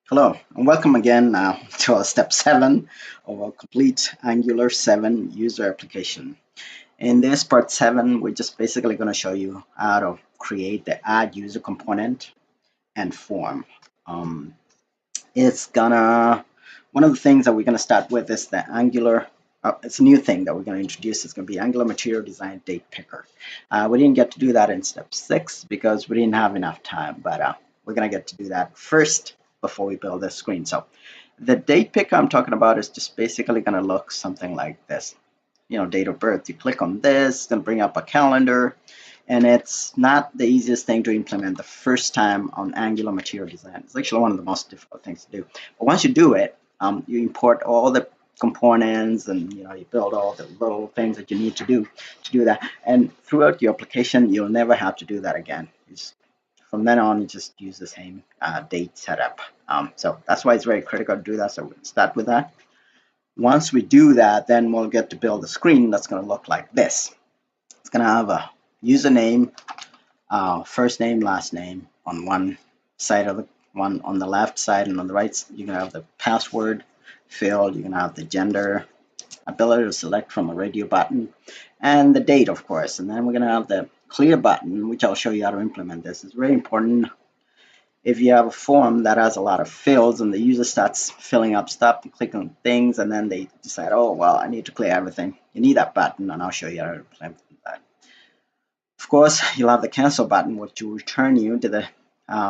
Hello and welcome again to our step 7 of our complete Angular 7 user application. In this part 7, we're just basically going to show you how to create the add user component and form. One of the things that we're going to start with is the Angular. It's a new thing that we're going to introduce. It's going to be Angular Material Design Datepicker. We didn't get to do that in step 6 because we didn't have enough time, but we're going to get to do that first before we build this screen. So the date picker I'm talking about is just basically going to look something like this. Date of birth. You click on this, it's going to bring up a calendar, and it's not the easiest thing to implement the first time on Angular Material Design. It's actually one of the most difficult things to do. But once you do it, you import all the components and you build all the little things that you need to do that. And throughout your application, you'll never have to do that again. From then on, you just use the same date setup. So that's why it's very critical to do that. So we'll start with that. Once we do that, then we'll get to build a screen that's going to look like this. It's going to have a username, first name, last name on one side of the one on the left side, and on the right you're going to have the password field. You're going to have the gender, ability to select from a radio button, and the date, of course. And then we're going to have the clear button, which I'll show you how to implement this. It's very important. If you have a form that has a lot of fields and the user starts filling up stuff and clicking things, and then they decide, oh, well, I need to clear everything, you need that button, and I'll show you how to implement that. Of course, you'll have the cancel button, which will return you to the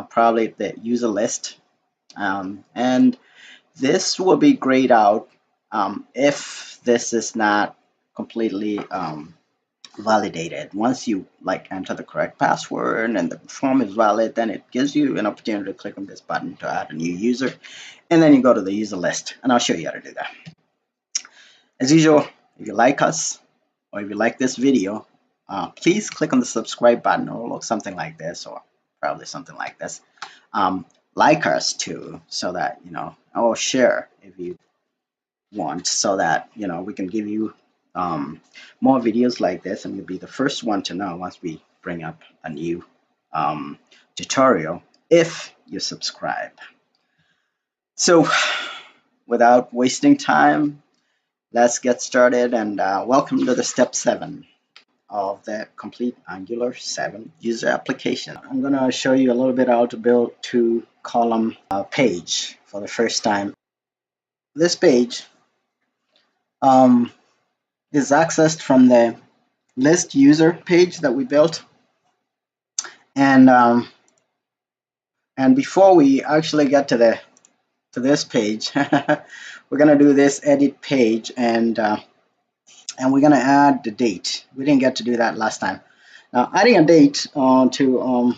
probably the user list. And this will be grayed out if this is not completely validated. Once you enter the correct password and the form is valid, then it gives you an opportunity to click on this button to add a new user, and then you go to the user list, and I'll show you how to do that. As usual, if you like us or if you like this video, please click on the subscribe button. It will look something like this, or probably something like this. Like us too, so that or share if you want, so that we can give you more videos like this, and you'll be the first one to know once we bring up a new tutorial if you subscribe. So without wasting time, let's get started, and welcome to the step 7 of the complete Angular 7 user application. I'm going to show you a little bit how to build 2-column page for the first time. This page is accessed from the list user page that we built, and before we actually get to this page, we're gonna do this edit page, and we're gonna add the date. We didn't get to do that last time. Now, adding a date to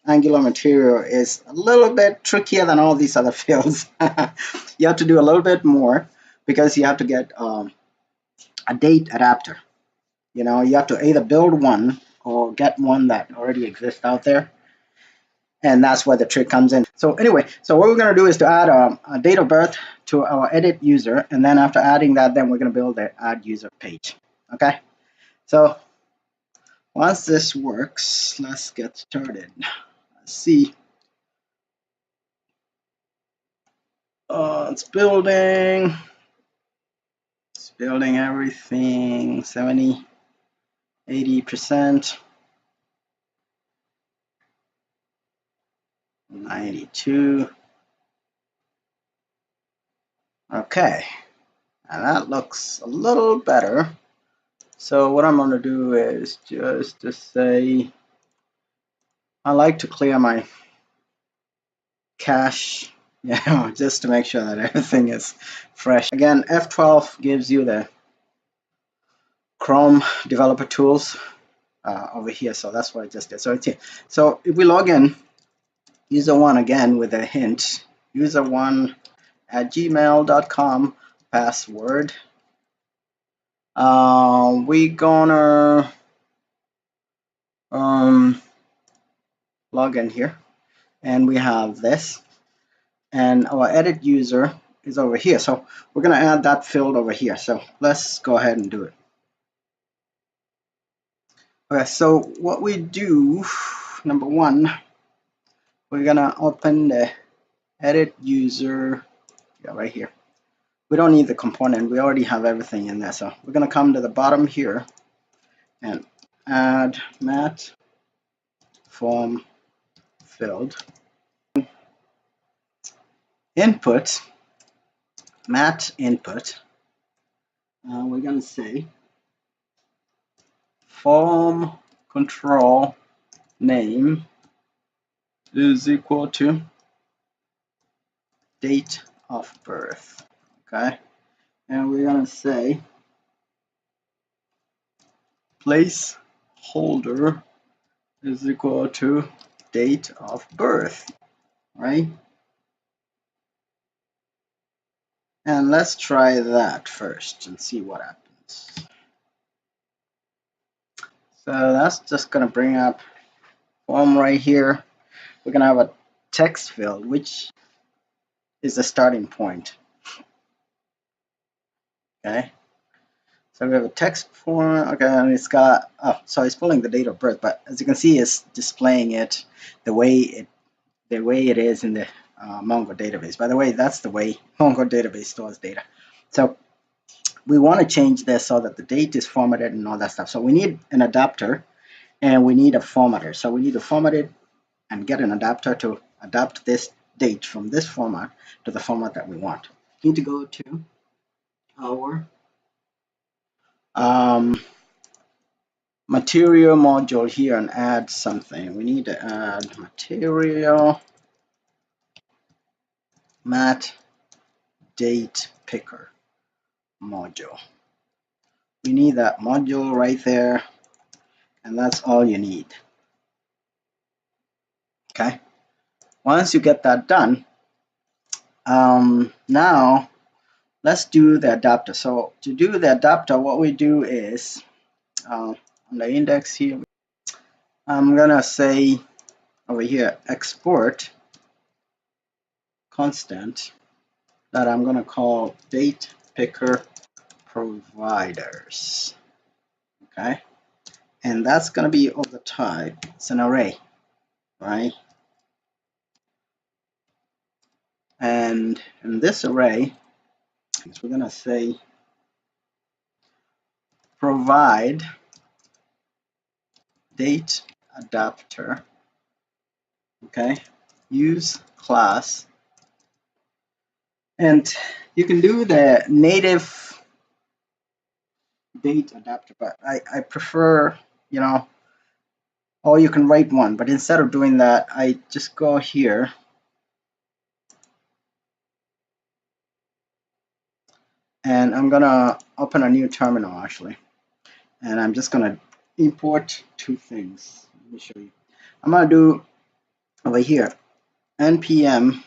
Angular Material is a little bit trickier than all these other fields. You have to do a little bit more because you have to get a date adapter. You have to either build one or get one that already exists out there, and that's where the trick comes in. So anyway, so what we're going to do is to add a date of birth to our edit user, and then after adding that, then we're going to build the add user page. Okay, so once this works, let's get started. Let's see. It's building. It's building everything. 70, 80%. 92. Okay, and that looks a little better. So what I'm going to do is just to say, I like to clear my cache, just to make sure that everything is fresh. Again, F12 gives you the Chrome developer tools over here, so that's what I just did. So it's here. So if we log in, user1 again with a hint, user1@gmail.com password. We're gonna log in here, and we have this, and our edit user is over here, so we're gonna add that field over here. So let's go ahead and do it. Okay, so what we do, number one, we're gonna open the edit user, yeah, right here. We don't need the component, we already have everything in there. So we're going to come to the bottom here and add mat form field input, mat input. We're going to say form control name is equal to date of birth. Okay, and we're going to say placeholder is equal to date of birth, right? And let's try that first and see what happens. So that's just going to bring up form right here. We're going to have a text field, which is the starting point. Okay. So we have a text form. Okay, and it's got, oh, so it's pulling the date of birth, but as you can see, it's displaying it the way it is in the Mongo database. By the way, that's the way Mongo database stores data. So we want to change this so that the date is formatted and all that stuff. So we need an adapter and we need a formatter. So we need to format it and get an adapter to adapt this date from this format to the format that we want. We need to go to our material module here and add something. We need to add material mat date picker module. We need that module right there, and that's all you need. Okay, once you get that done, now let's do the adapter. So to do the adapter, what we do is on the index here, I'm gonna say over here export constant that I'm gonna call date picker providers. Okay, and that's gonna be of the type, it's an array, right? And in this array, we're gonna say provide date adapter. Okay, use class, and you can do the native date adapter, but I prefer, you know, or you can write one, but instead of doing that, I just go here and I'm gonna open a new terminal actually, and I'm just gonna import two things. Let me show you. I'm gonna do over here npm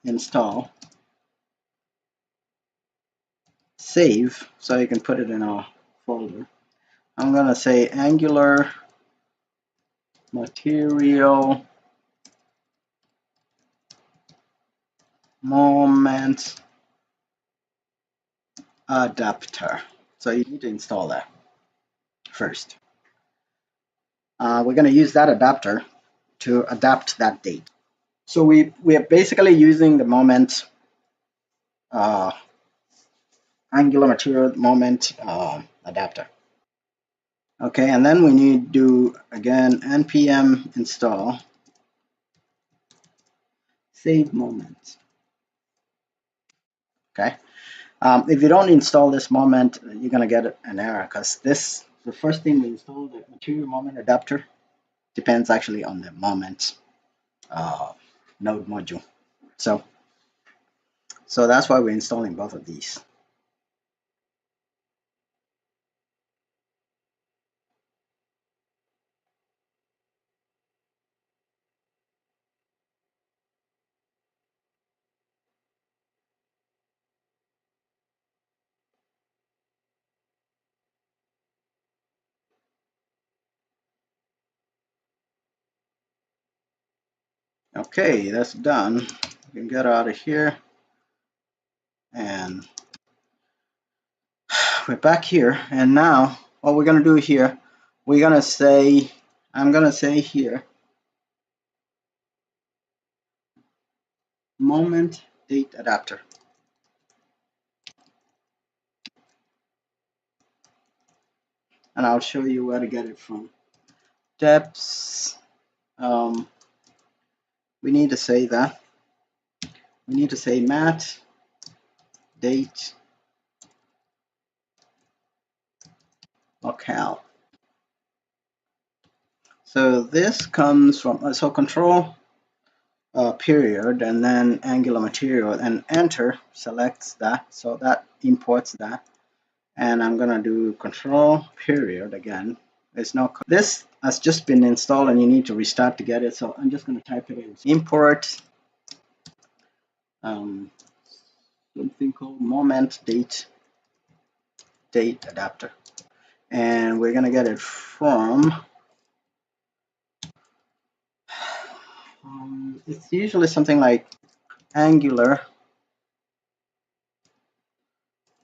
install save, so you can put it in a folder. I'm gonna say Angular Material Moment Adapter. So you need to install that first. We're going to use that adapter to adapt that date. So we are basically using the moment Angular Material Moment adapter. Okay, and then we need to do again npm install save moment. Okay, if you don't install this moment, you're going to get an error because this, the first thing we install, the Material Moment adapter, depends actually on the moment node module. So that's why we're installing both of these. Okay, that's done. We can get out of here, and we're back here. And now what we're gonna do here, we're gonna say, I'm gonna say here, moment date adapter. And I'll show you where to get it from. Depths. We need to say that. We need to say mat date locale. So this comes from control period and then Angular Material and enter selects that, so that imports that. And I'm gonna do control period again. There's no, this has just been installed and you need to restart to get it, so I'm just gonna type it in. Import something called moment date adapter, and we're gonna get it from it's usually something like Angular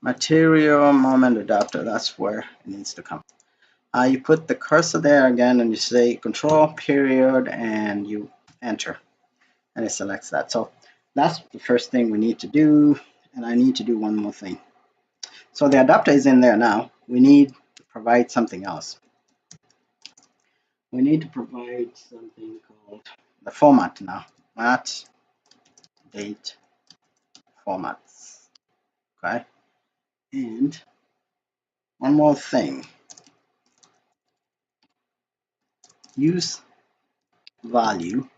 Material moment adapter. That's where it needs to come. You put the cursor there again and you say control period and you enter and it selects that. So that's the first thing we need to do, and I need to do one more thing. So the adapter is in there now. We need to provide something else. We need to provide something called the format now. Mat date formats. Okay. And one more thing. Use value.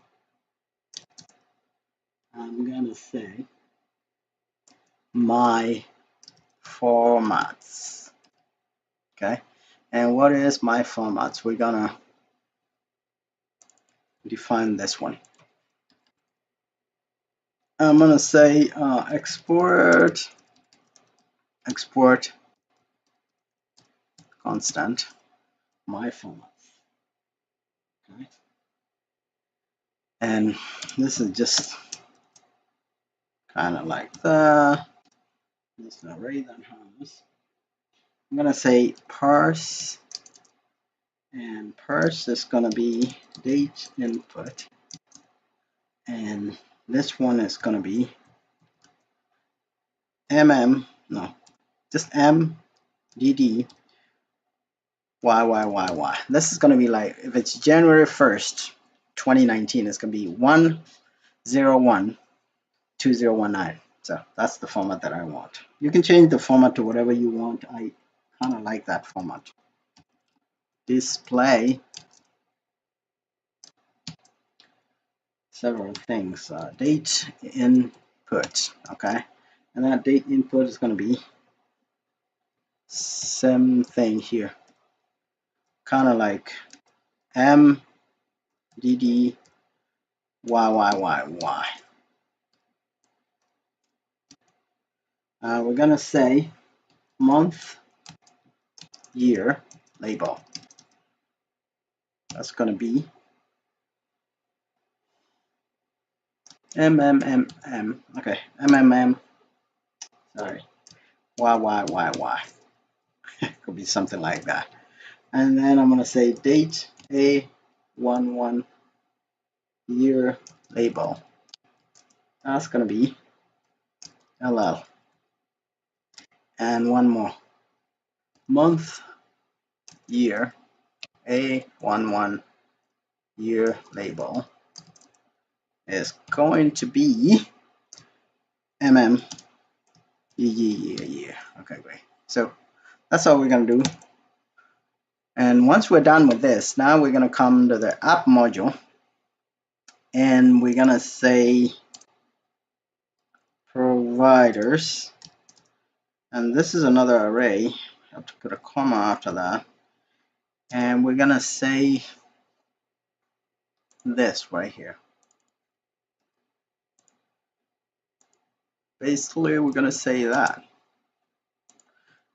I'm gonna say my formats. Okay. And what is my formats? We're gonna define this one. I'm gonna say export constant my formats. Okay. And this is just kind of like the this array that has. I'm gonna say parse, and parse is gonna be date input, and this one is gonna be just mdd y. This is gonna be like, if it's January 1st 2019, it's gonna be 1012019. So that's the format that I want. You can change the format to whatever you want. I kind of like that format. Display several things. Date input, okay, and that date input is going to be same thing here, kind of like mdd y. We're gonna say month year label. That's gonna be okay, sorry, y. Could be something like that. And then I'm gonna say date A11 year label. That's gonna be LL. And one more, month year A11 year label is going to be year. Okay, great. So that's all we're gonna do. And once we're done with this, now we're gonna come to the app module, and we're gonna say providers, and this is another array. I have to put a comma after that, and we're gonna say this right here. Basically, we're gonna say that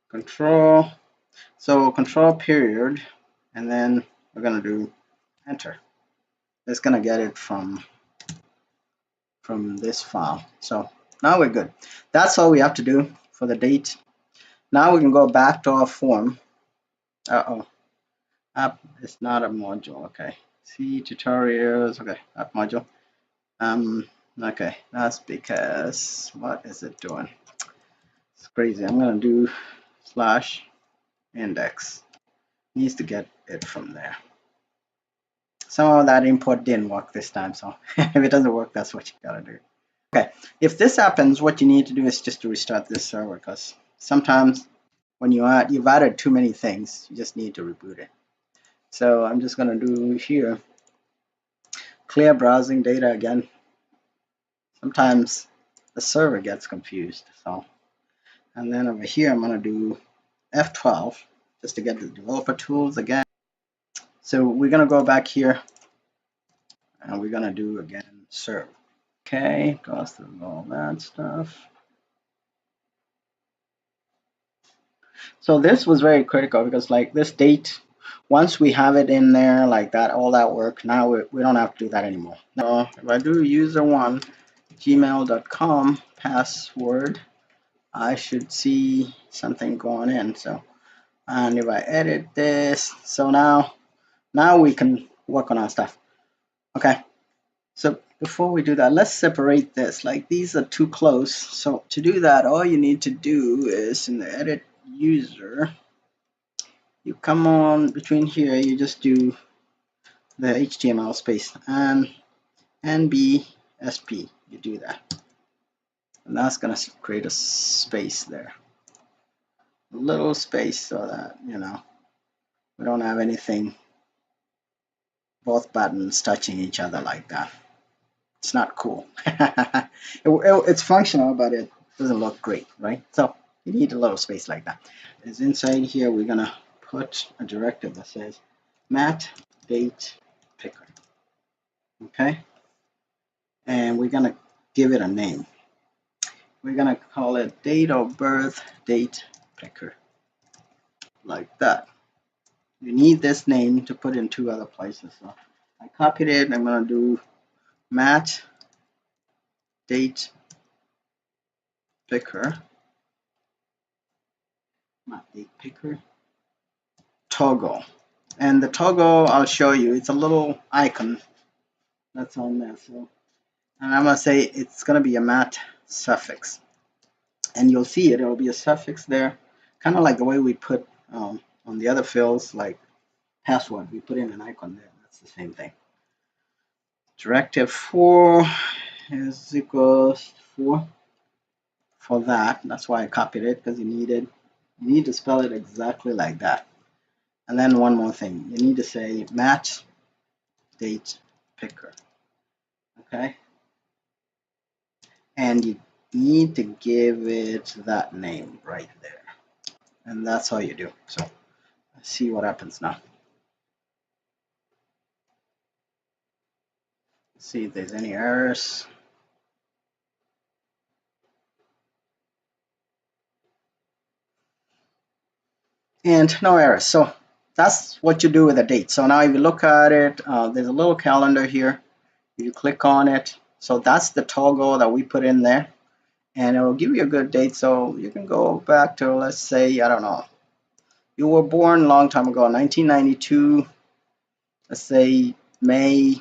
control period, and then we're gonna do enter. It's gonna get it from this file. So now we're good. That's all we have to do for the date. Now we can go back to our form. App is not a module. Okay. See tutorials. Okay, app module. Okay, that's because, what is it doing? It's crazy. I'm gonna do slash index. Needs to get it from there. Somehow that import didn't work this time, so if it doesn't work, that's what you gotta do. Okay, if this happens, what you need to do is just to restart this server, because sometimes when you've added too many things, you just need to reboot it. So I'm just gonna do here, clear browsing data again. Sometimes the server gets confused, so. And then over here, I'm gonna do F12 just to get the developer tools again. So we're gonna go back here and we're gonna do again serve. Okay, goes through all that stuff. So this was very critical because like this date, once we have it in there like that, all that work, now we don't have to do that anymore. So if I do user1 gmail.com password, I should see something going in. So, and if I edit this, so now we can work on our stuff. Okay, so before we do that, let's separate this. Like these are too close. So to do that, all you need to do is in the edit user, you come on between here, you just do the HTML space and NBSP, you do that. And that's gonna create a space there. A little space so that, you know, we don't have anything, both buttons touching each other like that. It's not cool. It's functional, but it doesn't look great, right? So you need a little space like that. Is inside here, we're gonna put a directive that says mat date picker. Okay, and we're gonna give it a name. We're gonna call it date of birth date picker, like that. You need this name to put in two other places. So I copied it. I'm gonna do mat date picker, mat date picker toggle, and the toggle I'll show you. It's a little icon that's on there. So, and I'm gonna say it's gonna be a mat suffix, and you'll see it. It'll be a suffix there, kind of like the way we put on the other fields, like password. We put in an icon there. That's the same thing. Directive 4 is equals 4 for that. That's why I copied it, because you need to spell it exactly like that. And then one more thing, you need to say mat date picker. Okay, and you need to give it that name right there, and that's all you do. So let's see what happens now. Let's see if there's any errors. And no errors. So that's what you do with a date. So now if you look at it, there's a little calendar here. You click on it. So that's the toggle that we put in there, and it will give you a good date. So you can go back to, let's say, I don't know, you were born a long time ago, 1992, let's say May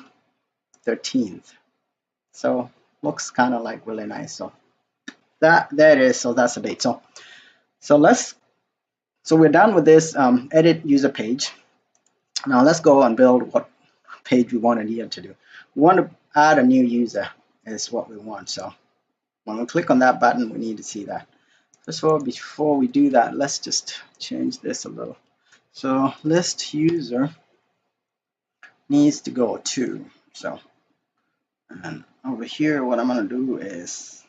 13th. So looks kind of like really nice. So there it is. So that's the date. So we're done with this edit user page. Now let's go and build what page we want here to do. We want to add a new user is what we want. So when we click on that button, we need to see that. First of all, before we do that, let's just change this a little. So list user needs to go to. So, and over here, what I'm going to do is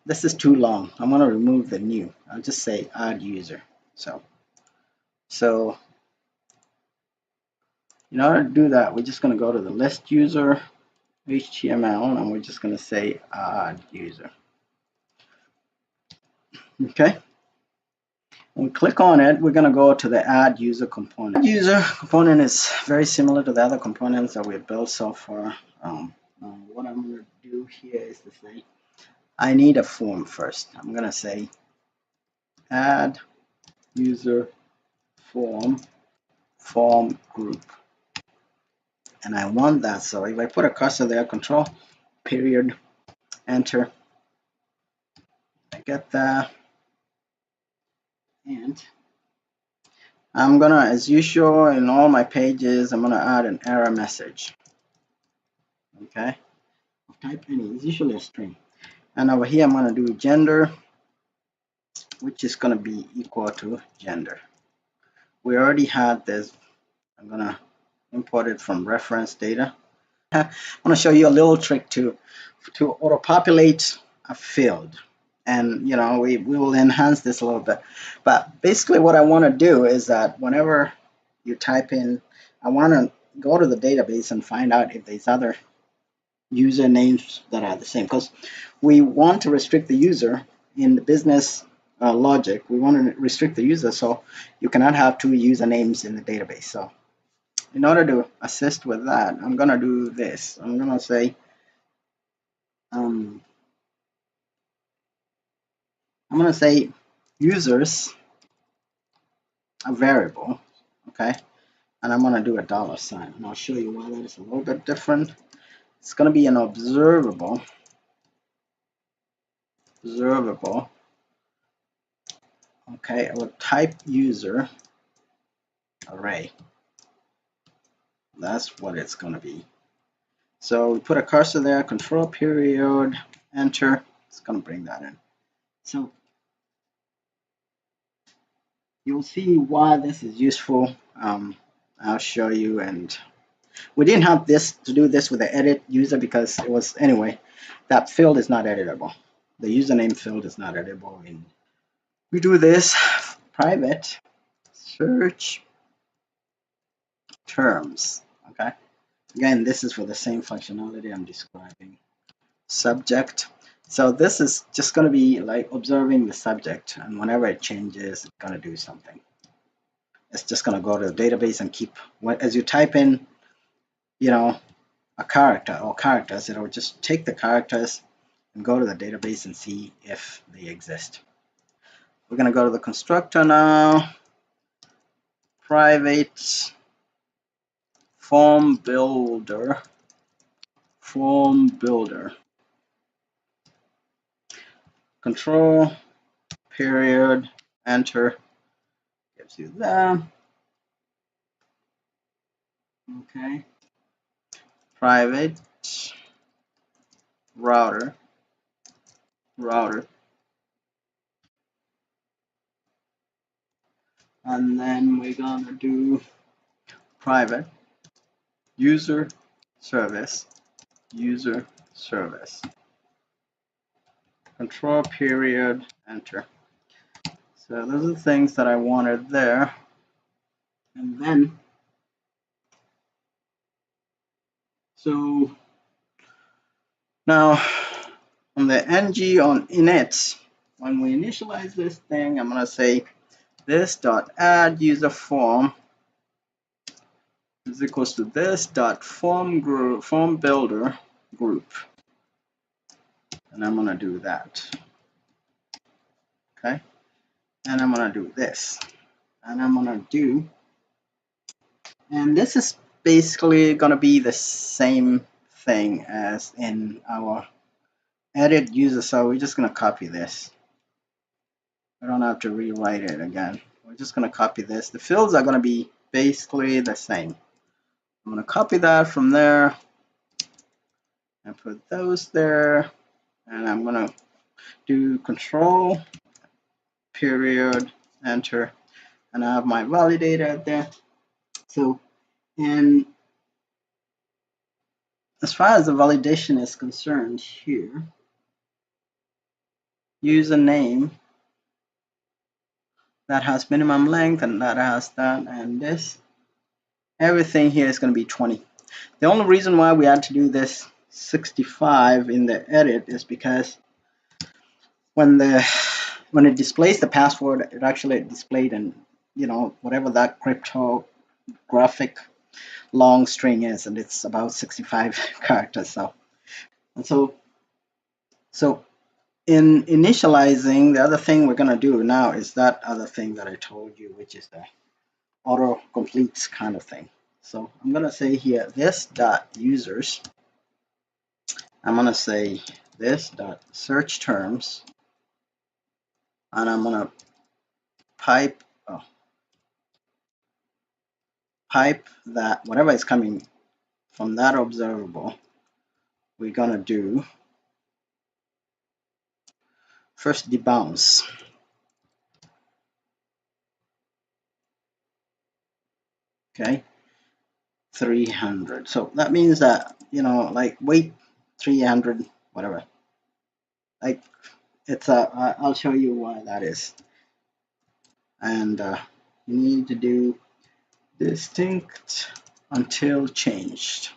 this is too long. I'm going to remove the new. I'll just say add user. So in order to do that, we're just going to go to the list user HTML, and we're just going to say add user. Okay. When we click on it, we're going to go to the add user component. Add user component is very similar to the other components that we've built so far. What I'm going to do here is to say I need a form first. I'm going to say add user form group, and I want that. So if I put a cursor there, control period, enter. I get that. And I'm gonna, as usual in all my pages, I'm gonna add an error message. Okay, of type any, it's usually a string. And over here I'm gonna do gender, which is gonna be equal to gender. We already had this. I'm gonna import it from reference data. I want to show you a little trick to auto-populate a field. And you know, we will enhance this a little bit. But basically what I want to do is that whenever you type in, I want to go to the database and find out if there's other usernames that are the same, because we want to restrict the user in the business logic. We want to restrict the user, so you cannot have two usernames in the database. So in order to assist with that, I'm gonna do this. I'm gonna say users a variable, okay, and I'm gonna do a $sign, and I'll show you why that is a little bit different. It's gonna be an observable, okay, I will type user array. That's what it's gonna be. So we put a cursor there, control period, enter. It's gonna bring that in. So you'll see why this is useful. I'll show you. And we didn't have this to do this with the edit user because it was, anyway, that field is not editable. The username field is not editable. And we do this private search terms. Okay. Again, this is for the same functionality I'm describing. Subject. So this is just going to be like observing the subject, and whenever it changes, it's going to do something. It's just going to go to the database and keep, as you type in, you know, a character or characters, it'll just take the characters and go to the database and see if they exist. We're going to go to the constructor now. Private form builder. Control period, enter. Gives you that. Okay. Private router. And then we're gonna do private user service. Control period, enter. So those are the things that I wanted there. And then, so now on the ng on init, when we initialize this thing, I'm gonna say this dot add user form is equals to this dot form builder group, and I'm gonna do that. Okay, and I'm gonna do this, and I'm gonna do, and this is basically gonna be the same thing as in our edit user. So we're just gonna copy this. We don't have to rewrite it again. We're just gonna copy this. The fields are gonna be basically the same. I'm gonna copy that from there and put those there, and I'm gonna do control period, enter, and I have my validator there. So, and as far as the validation is concerned here, username that has minimum length and that has that, and this, everything here is going to be 20. The only reason why we had to do this 65 in the edit is because when it displays the password, it actually displayed in, you know, whatever that cryptographic long string is, and it's about 65 characters. So in initializing, the other thing we're going to do now is that other thing that I told you, which is the auto completes kind of thing. So I'm going to say here this dot users I'm going to say this dot search terms, and I'm going to pipe that whatever is coming from that observable, we're going to do first debounce. Okay, 300. So that means that, like weight 300, whatever. Like it's I'll show you why that is. And you need to do distinct until changed.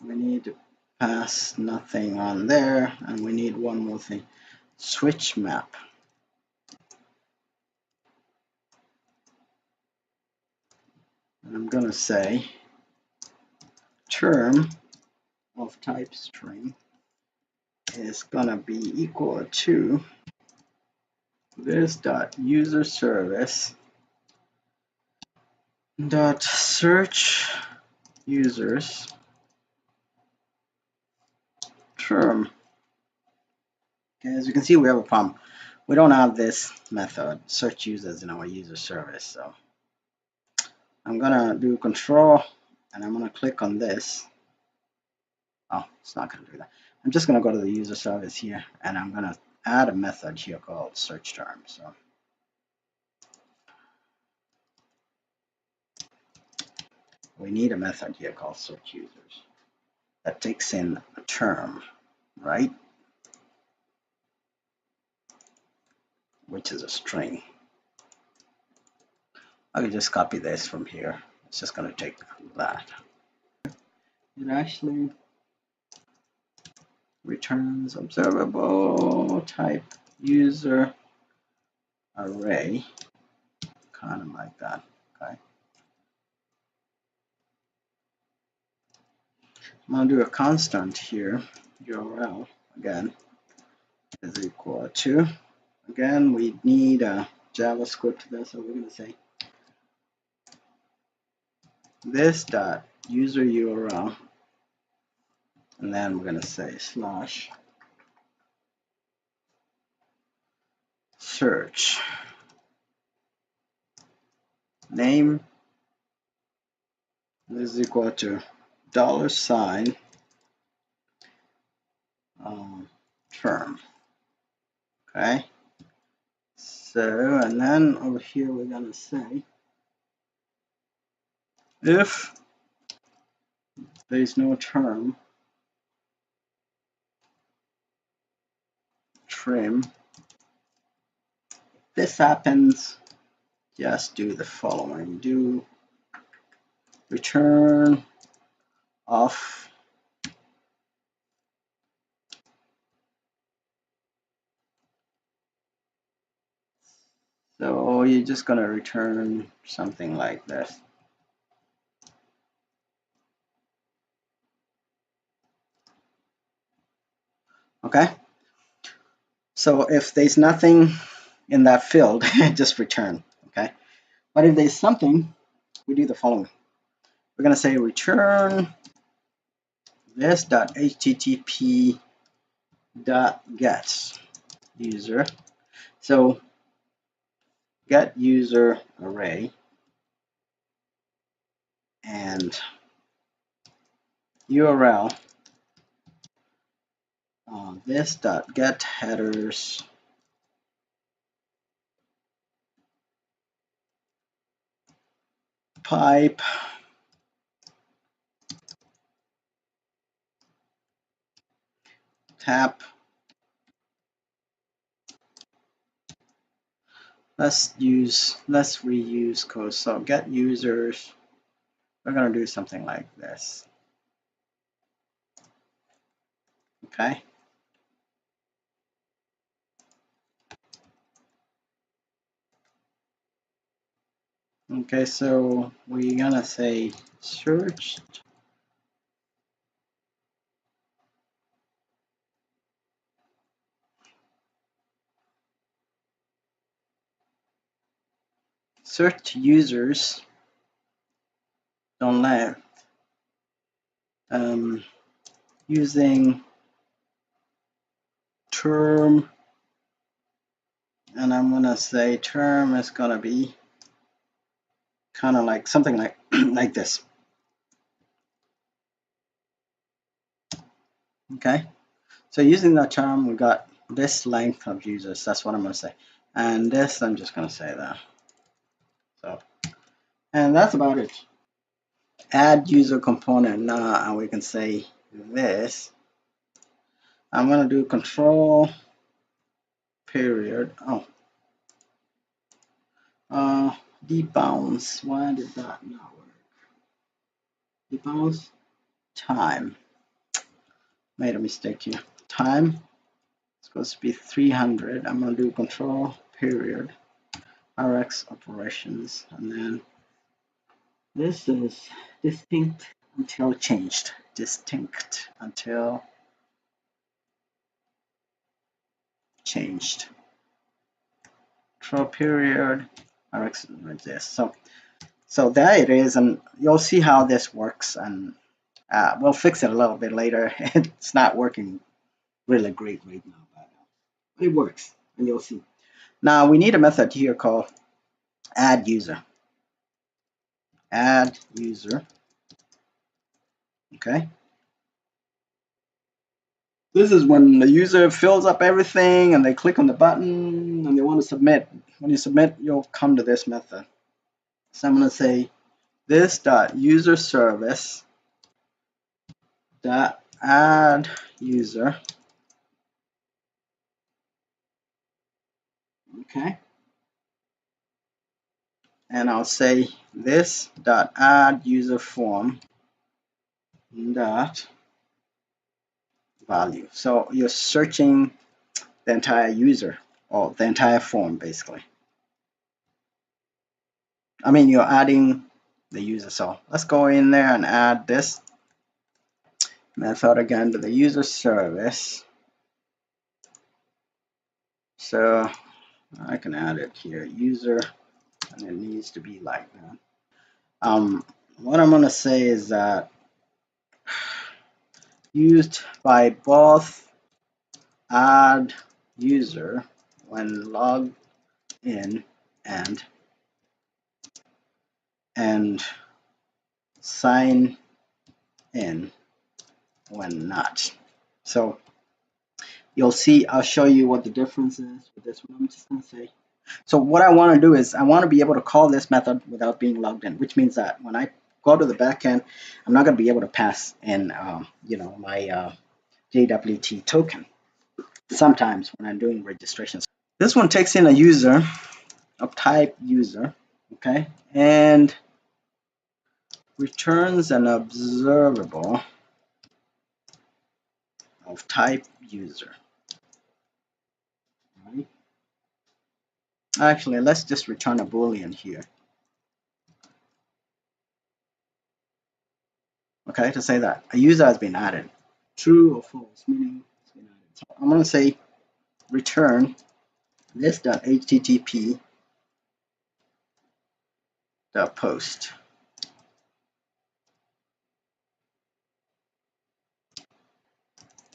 We need to pass nothing on there, and we need one more thing, switch map. And I'm going to say term of type string is going to be equal to this dot user service dot search users term. Okay, as you can see, we have a problem. We don't have this method search users in our user service, so I'm gonna do control and I'm gonna click on this. Oh, it's not gonna do that. I'm just gonna go to the user service here and I'm gonna add a method here called search term. So we need a method here called search users that takes in a term, right? Which is a string. I can just copy this from here. It's just gonna take that. It actually returns observable type user array, kind of like that. Okay, I'm going to do a constant here, URL again is equal to, again we need a JavaScript to this, so we're going to say this dot user URL, and then we're going to say slash search name is equal to $sign term. Okay, so and then over here we're going to say if there is no term, trim. If this happens, just do the following. Do return off so you're just going to return something like this. Okay, so if there's nothing in that field, just return. Okay, but if there's something, we do the following. We're going to say return this.http.get user. So get user array and URL this.get headers pipe tap. Let's reuse code. So get users, we're going to do something like this. Okay. Okay, so we're going to say search users on left using term, and I'm gonna say term is gonna be kind of like something like like this. Okay, so using that term, we got this length of users. That's what I'm gonna say, and this I'm just gonna say that. So, and that's about it. Add user component now, and we can say this. I'm gonna do control period. Debounce. Why did that not work? Debounce time. Made a mistake here. Time is supposed to be 300. I'm gonna do control period RX operations, and then this is distinct until changed. Distinct until changed. Control period RX like this. So there it is, and you'll see how this works, and we'll fix it a little bit later. It's not working really great right now, but it works, and you'll see. Now we need a method here called add user. Add user. Okay. This is when the user fills up everything and they click on the button and they want to submit. When you submit, you'll come to this method. So I'm going to say this dot user service dot add user. Okay. And I'll say this dot add user form dot value. So you're searching the entire user, or the entire form basically. I mean, you're adding the user. So let's go in there and add this method again to the user service. So I can add it here, user, and it needs to be like that. What I'm going to say is that used by both add user when logged in and sign in when not. So you'll see, I'll show you what the difference is with this one. I'm just going to say, so what I want to do is I want to be able to call this method without being logged in, which means that when I go to the backend, I'm not going to be able to pass in, my JWT token sometimes when I'm doing registrations. This one takes in a user of type user, okay, and returns an observable of type user. Right? Actually, let's just return a Boolean here. Okay, to say that a user has been added, true or false, meaning it's been added. So I'm going to say return this.http post.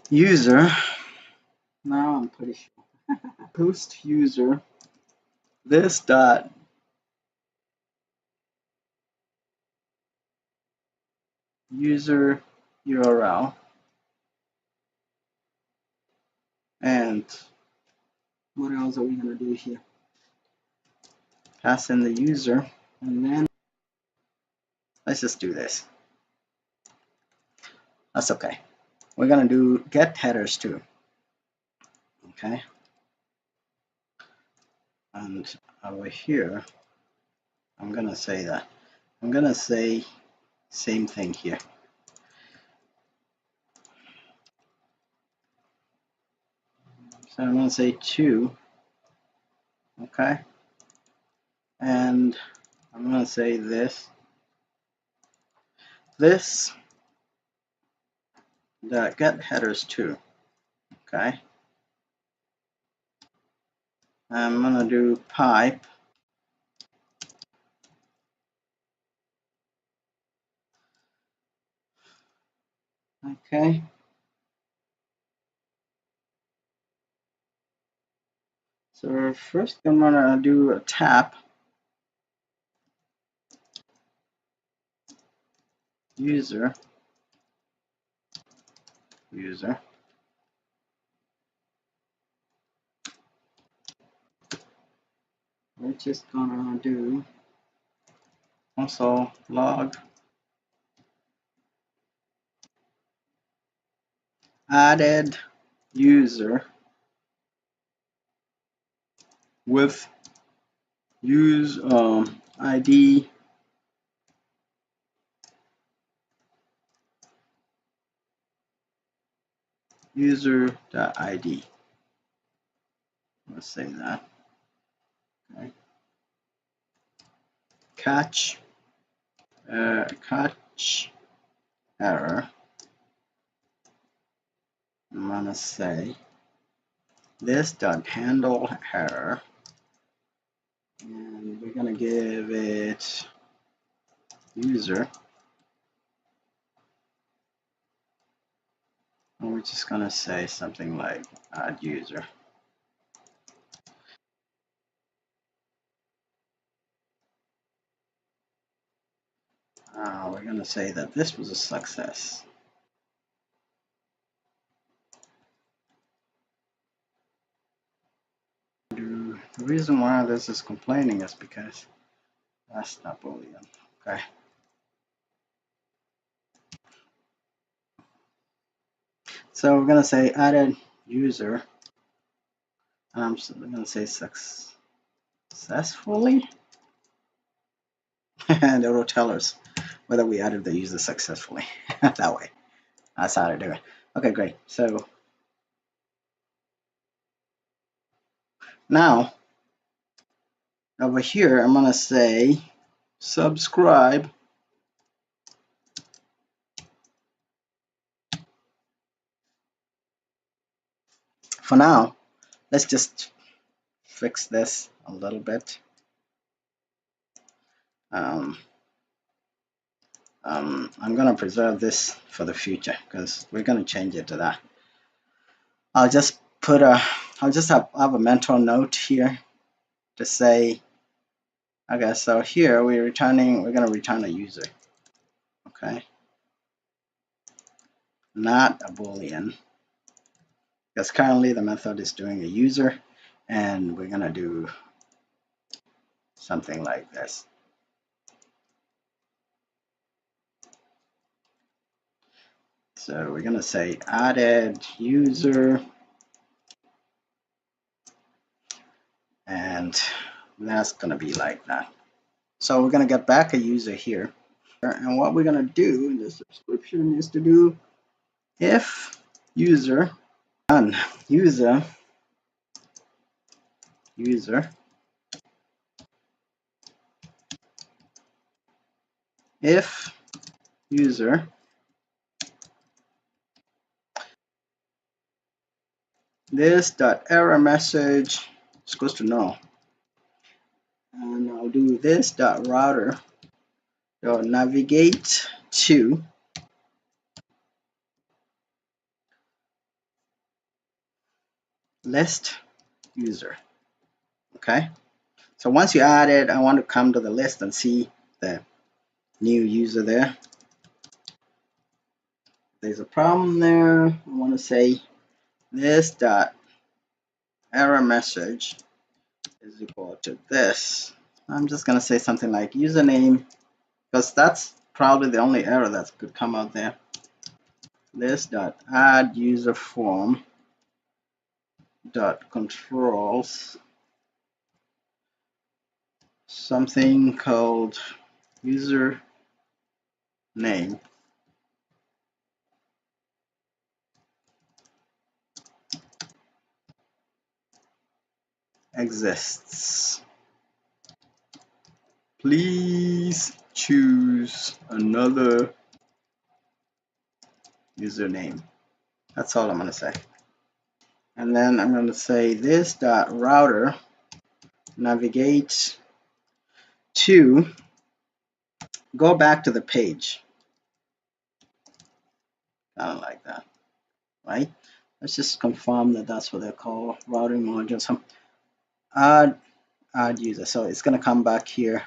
User, now I'm pretty sure, post user this dot user URL, and what else are we going to do here? Pass in the user, and then let's just do this. That's okay. We're going to do get headers too. Okay. And over here, I'm going to say that. I'm going to say same thing here. So I'm going to say 2. Okay. And I'm going to say this that get headers too. Okay. I'm going to do pipe. Okay. So first I'm gonna do a tap user. We're just gonna do console log added user with use ID user.id. Let's say that. Okay. Catch error. I'm gonna say this dot handle error, and we're gonna give it user, and we're just gonna say something like add user. We're gonna say that this was a success. The reason why this is complaining is because that's not Boolean. Okay. So we're gonna say added user, and I'm gonna say successfully, and it will tell us whether we added the user successfully. That way, that's how to do it. Okay, great. So now over here, I'm gonna say subscribe for now. Let's just fix this a little bit. I'm gonna preserve this for the future because we're gonna change it to that. I'll just have a mental note here to say, okay, so here we're gonna return a user, okay, not a Boolean, because currently the method is doing a user, and we're gonna do something like this. So we're gonna say added user, and that's gonna be like that. So we're gonna get back a user here, and what we're gonna do in the subscription is to do if user done user if user this dot error message is equals to null, and I'll do this dot router dot navigate to list user. Okay, so once you add it, I want to come to the list and see the new user there. There's a problem there. I want to say this dot error message is equal to this. I'm just gonna say something like username, because that's probably the only error that could come out there. This dot add user form dot controls something called user name exists. Please choose another username. That's all I'm going to say. And then I'm going to say this dot router navigate to go back to the page. Kind of like that, right? Let's just confirm that that's what they're called, routing modules. add user. So it's going to come back here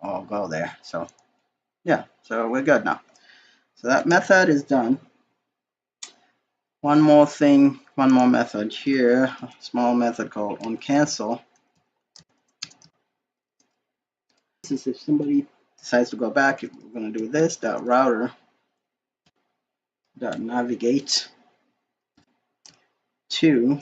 or go there. So yeah, so we're good now. So that method is done. One more thing, one more method here, a small method called onCancel. This is if somebody decides to go back, we're going to do this, .router, .navigate to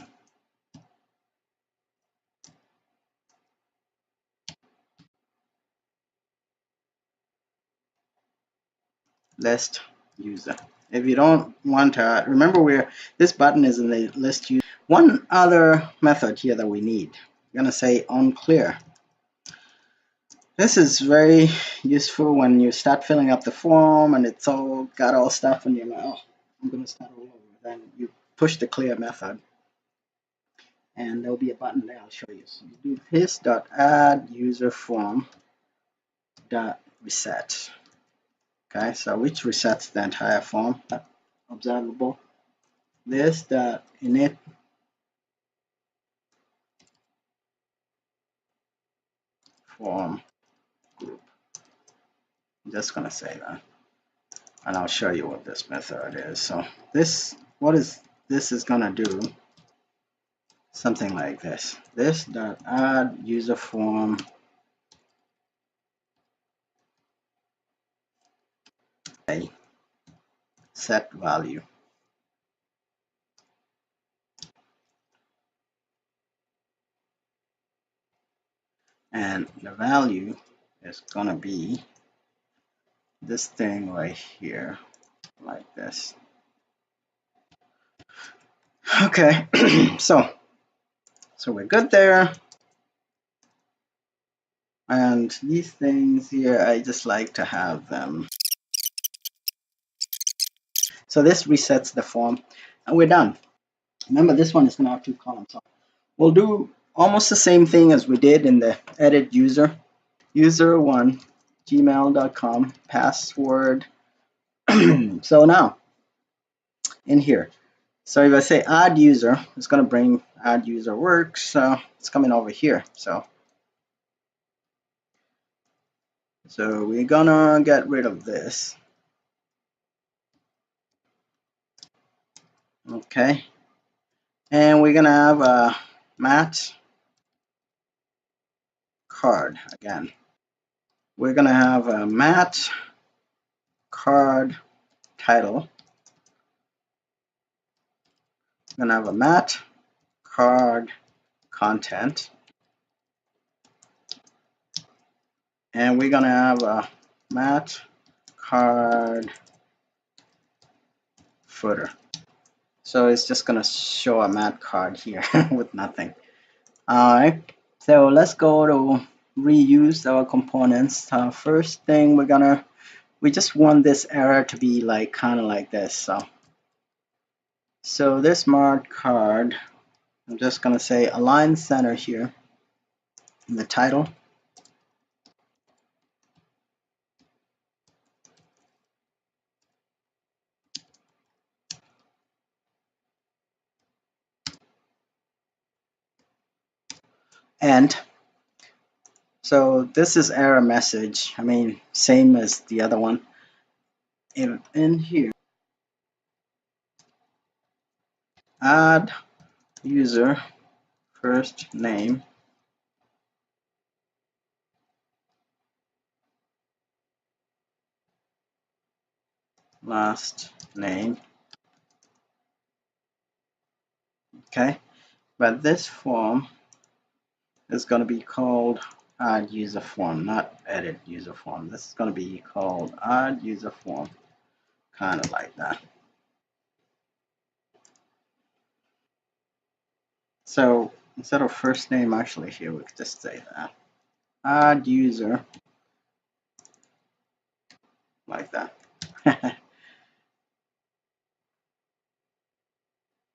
list user. If you don't want to, remember this button is in the list user. One other method here that we need, I'm going to say onClear. This is very useful when you start filling up the form and it's all got all stuff and you're like, oh, I'm going to start all over. Then you push the clear method and there'll be a button there I'll show you. So you do this.add user form .reset. Okay, so which resets the entire form. Observable. This.init form group. I'm just going to say that. And I'll show you what this method is. So this is going to do something like this. This.add user form set value. And the value is going to be this thing right here, like this. Okay, so we're good there. And these things here, I just like to have them. So this resets the form, and we're done. Remember, this one is going to have 2 columns. So we'll do almost the same thing as we did in the edit user. User1, gmail.com, password. So now, in here, so if I say add user, it's going to bring add user works. So it's coming over here. So we're going to get rid of this. Okay. And we're going to have a mat card again. We're going to have a mat card title. We're going to have a mat card content. And we're going to have a mat card footer. So it's just going to show a mat card here with nothing. All right. So let's go to reuse our components. First thing we just want this error to be like kind of like this. So this mat card, I'm just going to say align center here in the title. And so this is error message. I mean, same as the other one. In here, add user first name last name. Okay, but this form is going to be called add user form, not edit user form. This is going to be called add user form, kind of like that. So instead of first name, actually here we could just say that add user, like that.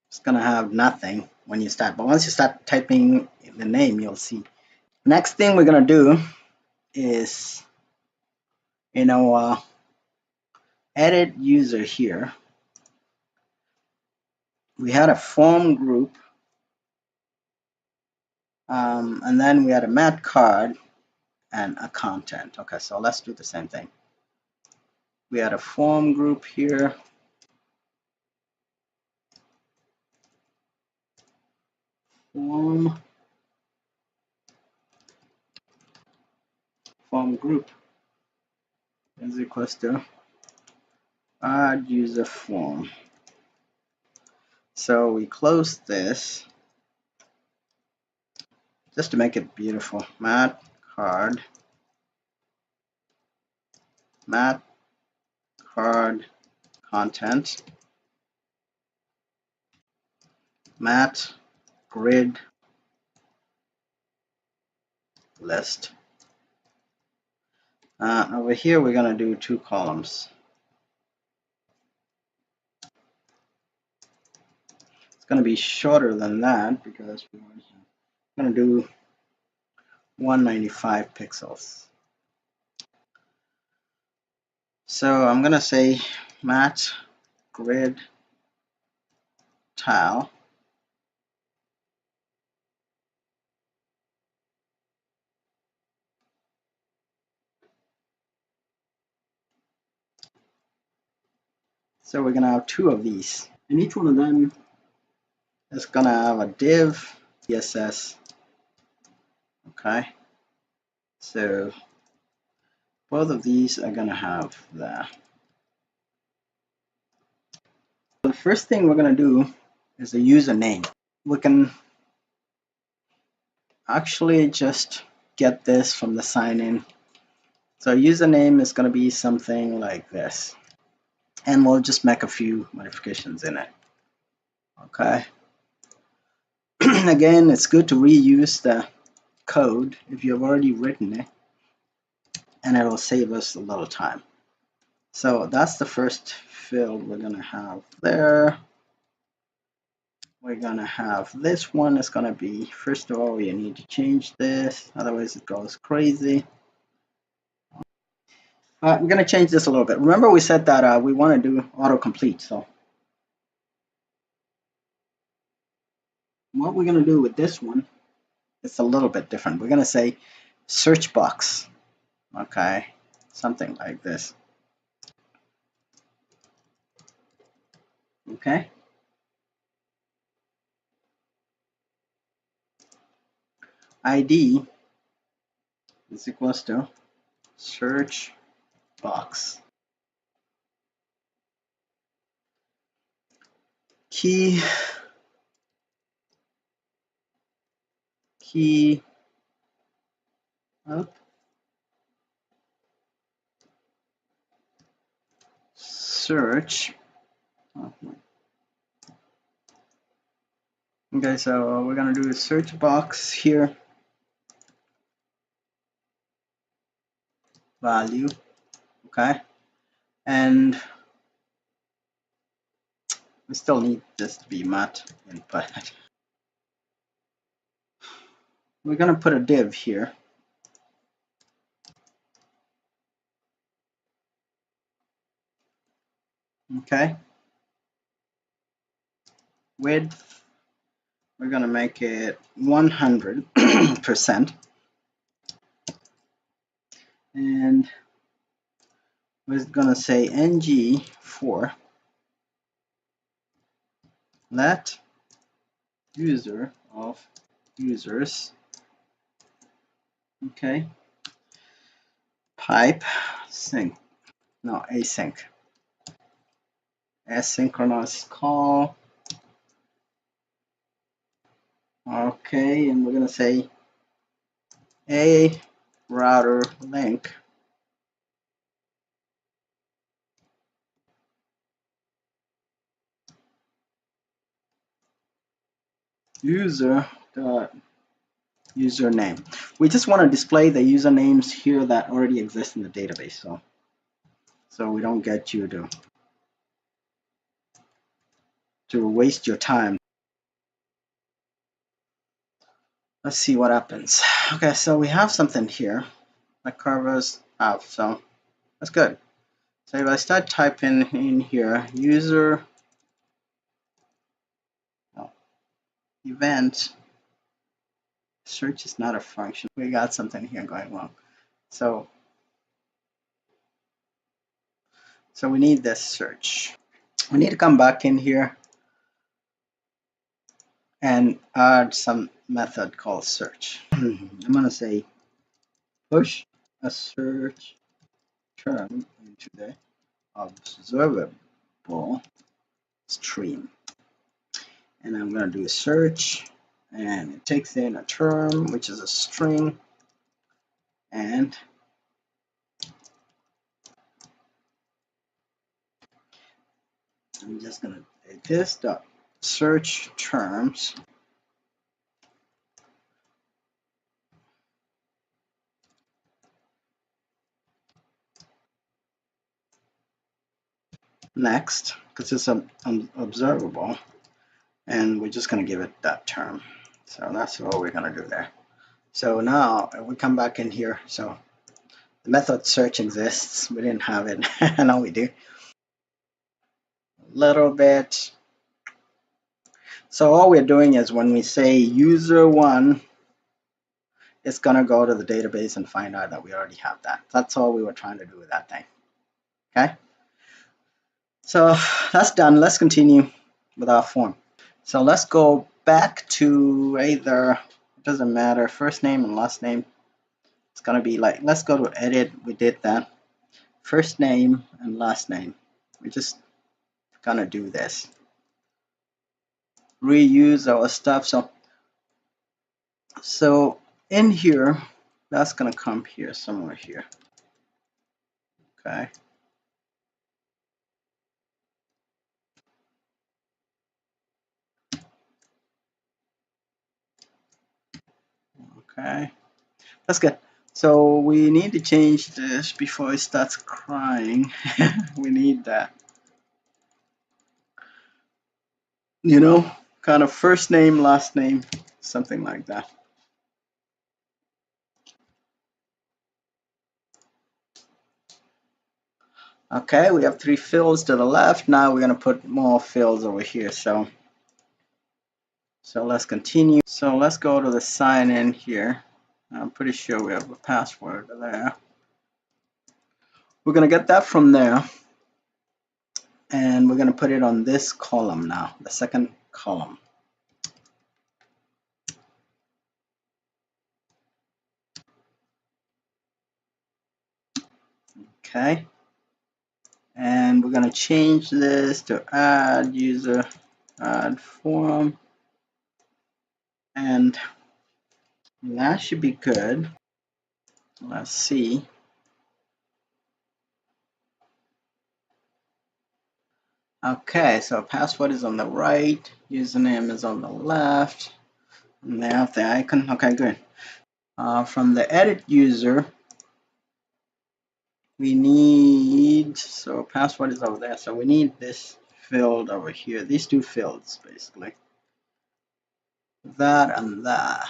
It's gonna have nothing when you start, but once you start typing the name, you'll see. Next thing we're gonna do is, edit user here. We had a form group And then we had a mat card and a content. Okay, so let's do the same thing. We had a form group here. Form group is equals to add user form. So we close this just to make it beautiful. Mat card content mat grid list. Over here we're going to do 2 columns. It's going to be shorter than that because we're going to do 195 pixels. So I'm going to say mat grid tile so we're going to have 2 of these, and each one of them is going to have a div CSS. Okay, so both of these are going to have that. The first thing we're going to do is the username. We can actually just get this from the sign in. So username is going to be something like this, and we'll just make a few modifications in it. Okay. Again, it's good to reuse the code if you've already written it, and it'll save us a little time. So that's the first field we're going to have there. We're going to have this one is going to be, first of all, you need to change this, otherwise it goes crazy. We're going to change this a little bit. Remember we said that we want to do autocomplete. So what we're going to do with this one, it's a little bit different. We're going to say search box. Okay, something like this. Okay. ID is equals to search box. Key up search. Okay, so we're gonna do a search box here. Value. Okay, and we still need this to be mat input. We're gonna put a div here. Okay. Width, we're gonna make it 100%, and we're gonna say ng for let user of users. Okay. Pipe sync, no, async, asynchronous call. Okay, and we're gonna say a router link user dot username. We just want to display the usernames here that already exist in the database, so we don't get you to waste your time. Let's see what happens. Okay, so we have something here that covers out, so that's good. So if I start typing in here user event Search is not a function. We got something here going wrong. So we need this search. We need to come back in here and add some method called search. I'm going to say push a search term into the observable stream. And I'm going to do a search, and it takes in a term, which is a string, and I'm just going to do this dot search terms. Next, because it's an observable, and we're just going to give it that term. So that's what we're going to do there. So now we come back in here. So the method search exists. We didn't have it. Now we do. A little bit. So all we're doing is when we say user1, it's going to go to the database and find out that we already have that. That's all we were trying to do with that thing. Okay. So that's done. Let's continue with our form. So let's go back to either, it doesn't matter, first name and last name. It's going to be like, let's go to edit. We did that. First name and last name. We're just going to do this. Reuse our stuff. So in here, that's going to come here, somewhere here. Okay. Okay. That's good. So we need to change this before it starts crying. We need that. You know, kind of first name, last name, something like that. Okay, we have 3 fields to the left. Now we're going to put more fields over here. So let's continue. So let's go to the sign in here. I'm pretty sure we have a password there. We're going to get that from there. And we're going to put it on this column now, the second column. Okay. And we're going to change this to add user, add form. And that should be good. Let's see. Okay, so password is on the right, username is on the left, and they have the icon. Okay, good. From the edit user, we need, so password is over there, so we need this field over here, these 2 fields basically, that and that.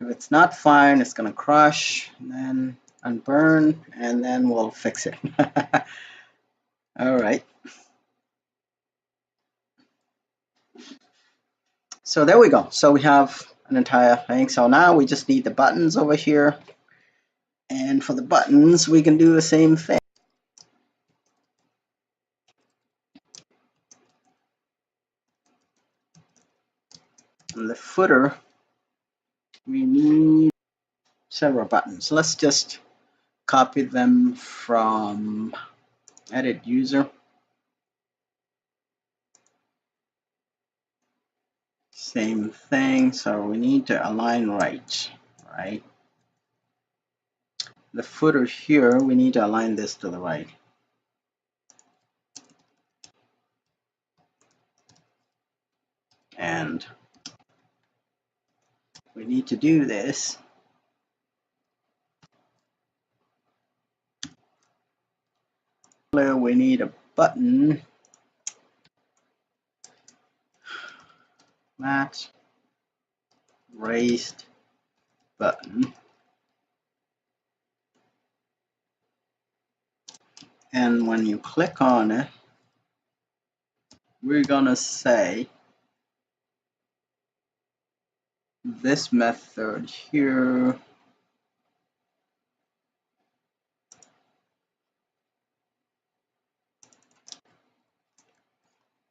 If it's not fine, it's going to crash, and then unburn, and then we'll fix it. All right. So there we go. So we have an entire thing. So now we just need the buttons over here. And for the buttons, we can do the same thing. In the footer, we need several buttons. Let's just copy them from edit user. Same thing, so we need to align right? The footer here, we need to align this to the right. And we need to do this. We need a button that raised button. And when you click on it, we're gonna say this method here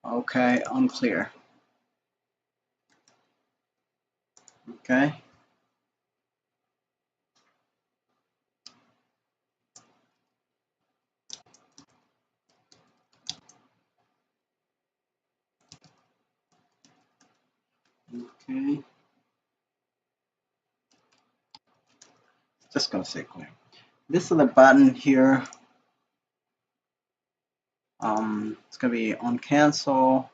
okay, unclear. Okay. Okay. Just gonna say clear. This is the button here. It's gonna be on cancel.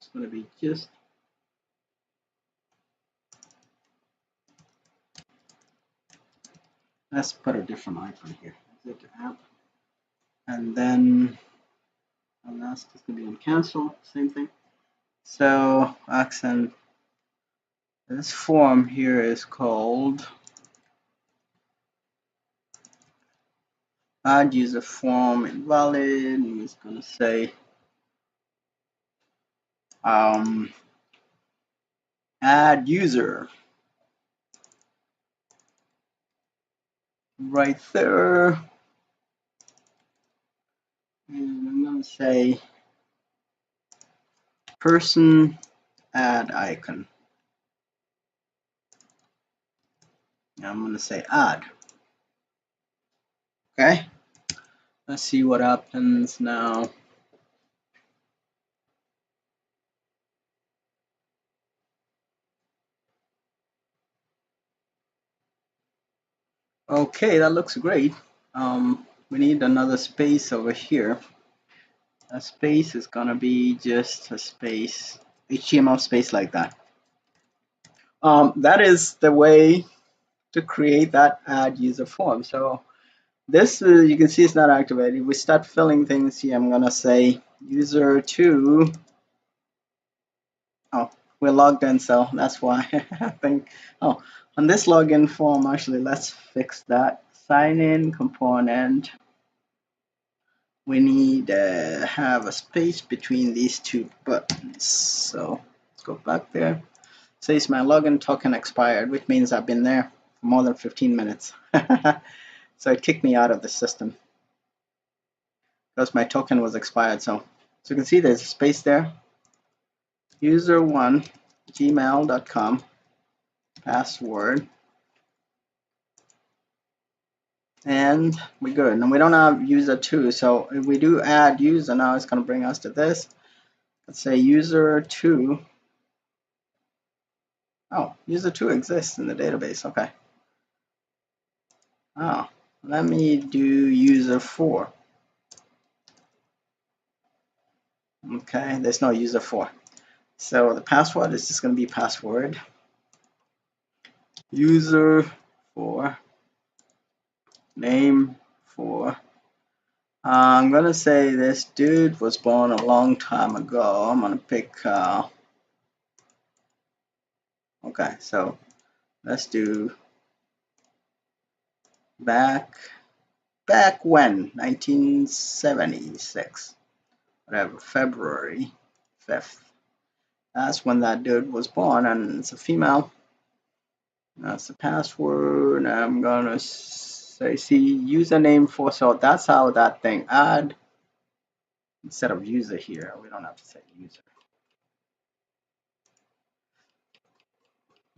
It's gonna be just let's put a different icon here. Exit app. And then the last is gonna be on cancel, same thing. So accent this form here is called add user form invalid. It's gonna say add user right there. And I'm gonna say person add icon. And I'm gonna say add. Okay. Let's see what happens now. Okay, that looks great. We need another space over here. A space is gonna be just a space, HTML space like that. That is the way to create that add user form. So this you can see it's not activated. We start filling things here. I'm gonna say user 2. Oh, we're logged in, so that's why I think. Oh, on this login form, actually, let's fix that. Sign in component. We need to have a space between these two buttons. So let's go back there. It says my login token expired, which means I've been there for more than 15 minutes. So it kicked me out of the system because my token was expired. So you can see there's a space there. User1 gmail.com password. And we're good. And we don't have user 2. So if we do add user now, it's going to bring us to this. Let's say user 2. Oh, user 2 exists in the database. Okay. Oh, let me do user 4. Okay, there's no user 4. So the password is just going to be password. User 4. Name 4. I'm going to say this dude was born a long time ago. I'm going to pick, okay, so let's do back when, 1976, whatever, February 5th. That's when that dude was born, and it's a female. That's the password. I'm going to say, see, username 4. So that's how that thing add. Instead of user here, we don't have to say user.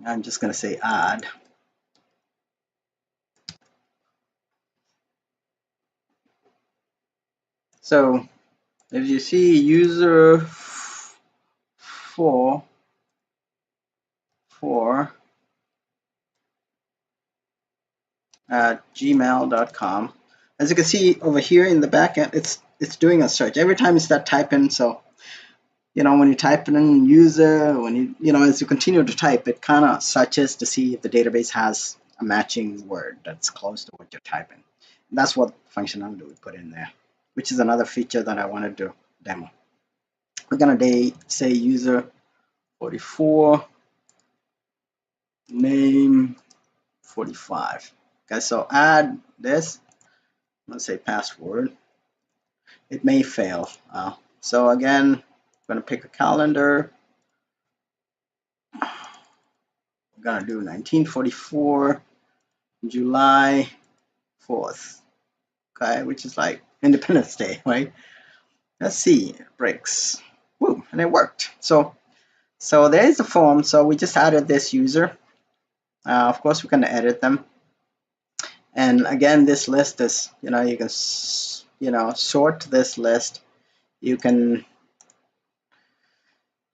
I'm just going to say add. So if you see user 4 at gmail.com, as you can see over here in the backend, it's doing a search every time you start typing. So when you type in user, when as you continue to type, it kind of searches to see if the database has a matching word that's close to what you're typing. And that's what functionality we put in there, which is another feature that I wanted to demo. We're gonna say user 44, name 45. Okay, so add this. let's say password, it may fail. So again, I'm going to pick a calendar. We're going to do 1944, July 4th, okay, which is like Independence Day, right? Let's see, it breaks. Woo, and it worked. So there is a form. So we just added this user. Of course, we can edit them. And again, this list is, you can, sort this list. You can,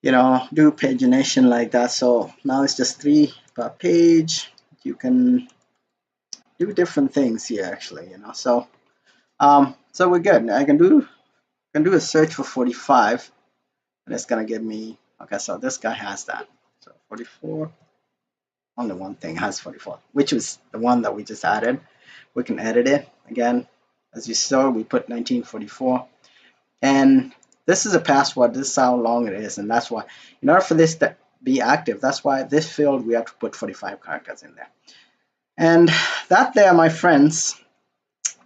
do pagination like that. So now it's just 3 per page. You can do different things here, actually, So, so we're good. I can do a search for 45, and it's gonna give me. Okay, so this guy has that. So 44. Only one thing has 44, which is the one that we just added. We can edit it again. As you saw, we put 1944, and this is a password. This is how long it is, and that's why, in order for this to be active, that's why this field we have to put 45 characters in there. And that there, my friends,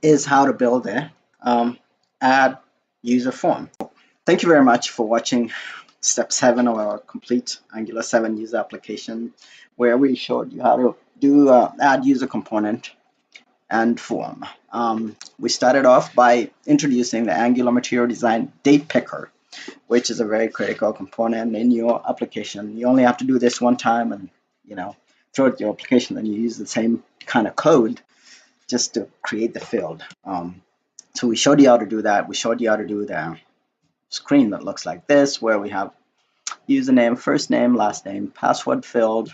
is how to build a add user form. Thank you very much for watching step 7 of our complete Angular 7 user application, where we showed you how to do add user component and form. We started off by introducing the Angular Material Design Datepicker, which is a very critical component in your application. You only have to do this one time, and throughout your application, and you use the same kind of code just to create the field. So we showed you how to do that. We showed you how to do the screen that looks like this, where we have username, first name, last name, password field,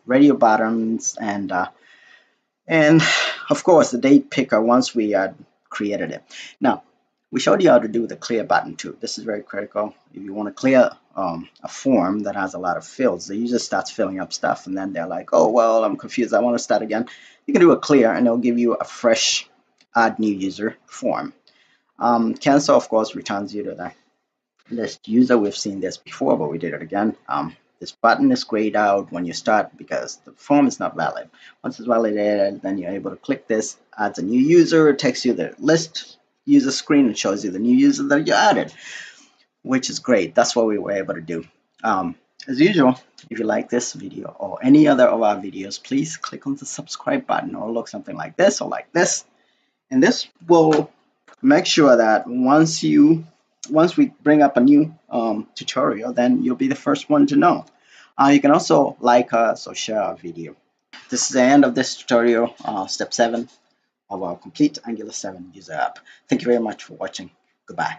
radio buttons, and of course the date picker once we created it. Now, we showed you how to do the clear button too. This is very critical. If you want to clear a form that has a lot of fields, the user starts filling up stuff, and then they're like, oh, well, I'm confused, I want to start again. You can do a clear, and it'll give you a fresh add new user form. Cancel, of course, returns you to the list user. We've seen this before, but we did it again. This button is grayed out when you start because the form is not valid. Once it's validated, then you're able to click this, adds a new user, it takes you the list user screen and shows you the new user that you added, which is great. That's what we were able to do. As usual, if you like this video or any other of our videos, please click on the subscribe button, or look something like this or like this. And this will make sure that once we bring up a new tutorial, then you'll be the first one to know. You can also like us or share our video. This is the end of this tutorial, step 7 of our complete Angular 7 user app. Thank you very much for watching. Goodbye.